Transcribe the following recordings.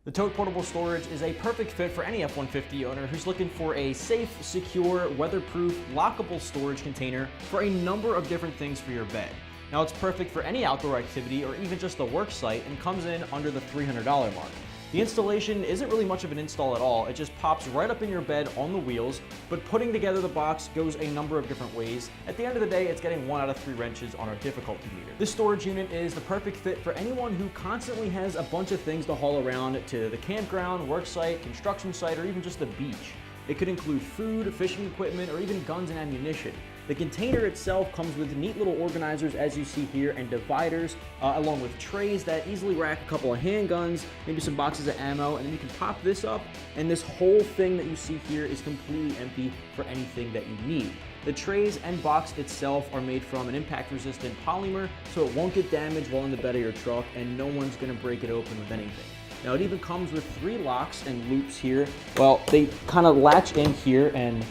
The Tote Portable Storage is a perfect fit for any F-150 owner who's looking for a safe, secure, weatherproof, lockable storage container for a number of different things for your bed. Now it's perfect for any outdoor activity or even just a work site and comes in under the $300 mark. The installation isn't really much of an install at all. It just pops right up in your bed on the wheels, but putting together the box goes a number of different ways. At the end of the day, it's getting 1 out of 3 wrenches on our difficulty meter. This storage unit is the perfect fit for anyone who constantly has a bunch of things to haul around to the campground, work site, construction site, or even just the beach. It could include food, fishing equipment, or even guns and ammunition. The container itself comes with neat little organizers, as you see here, and dividers, along with trays that easily rack a couple of handguns, maybe some boxes of ammo, and then you can pop this up, and this whole thing that you see here is completely empty for anything that you need. The trays and box itself are made from an impact-resistant polymer, so it won't get damaged while in the bed of your truck, and no one's gonna break it open with anything. Now it even comes with 3 locks and loops here. Well, they kind of latch in here and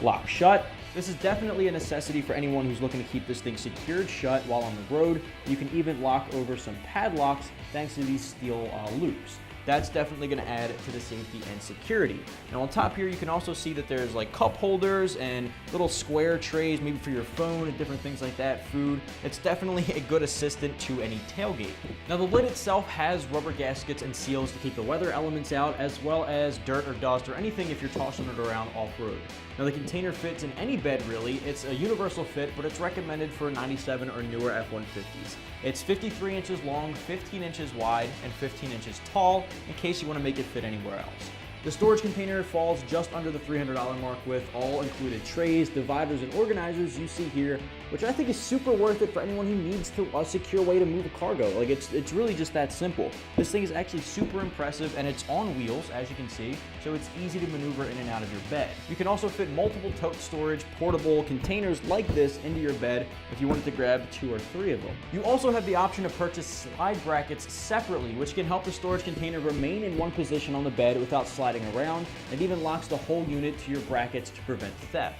lock shut. This is definitely a necessity for anyone who's looking to keep this thing secured shut while on the road. You can even lock over some padlocks thanks to these steel loops. That's definitely going to add to the safety and security. Now on top here, you can also see that there's like cup holders and little square trays, maybe for your phone and different things like that, food. It's definitely a good assistant to any tailgate. Now the lid itself has rubber gaskets and seals to keep the weather elements out, as well as dirt or dust or anything if you're tossing it around off-road. Now the container fits in any bed really. It's a universal fit, but it's recommended for 97 or newer F-150s. It's 53 inches long, 15 inches wide, and 15 inches tall, in case you want to make it fit anywhere else. The storage container falls just under the $300 mark with all included trays, dividers, and organizers you see here, which I think is super worth it for anyone who needs a secure way to move a cargo. Like it's really just that simple. This thing is actually super impressive, and it's on wheels, as you can see, so it's easy to maneuver in and out of your bed. You can also fit multiple tote storage portable containers like this into your bed if you wanted to grab 2 or 3 of them. You also have the option to purchase slide brackets separately, which can help the storage container remain in one position on the bed without sliding around, and even locks the whole unit to your brackets to prevent theft.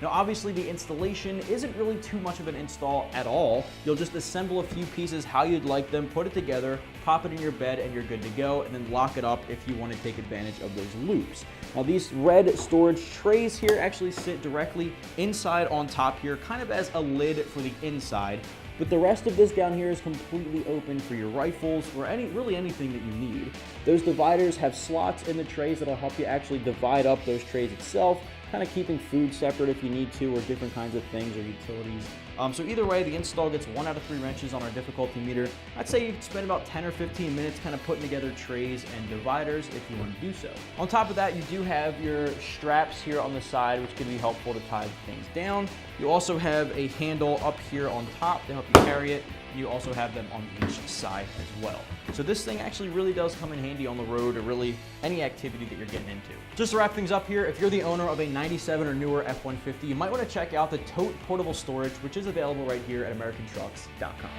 Now obviously the installation isn't really too much of an install at all. You'll just assemble a few pieces how you'd like them, put it together, pop it in your bed, and you're good to go, and then lock it up if you want to take advantage of those loops. Now these red storage trays here actually sit directly inside on top here, kind of as a lid for the inside. But the rest of this down here is completely open for your rifles or really anything that you need. Those dividers have slots in the trays that'll help you actually divide up those trays itself, kind of keeping food separate if you need to, or different kinds of things or utilities. So either way, the install gets 1 out of 3 wrenches on our difficulty meter. I'd say you can spend about 10 or 15 minutes kind of putting together trays and dividers if you want to do so. On top of that, you do have your straps here on the side, which can be helpful to tie things down. You also have a handle up here on top to help you carry it. You also have them on each side as well. So this thing actually really does come in handy on the road or really any activity that you're getting into. Just to wrap things up here, if you're the owner of a 97 or newer F-150, you might want to check out the Tote Portable Storage, which is available right here at AmericanTrucks.com.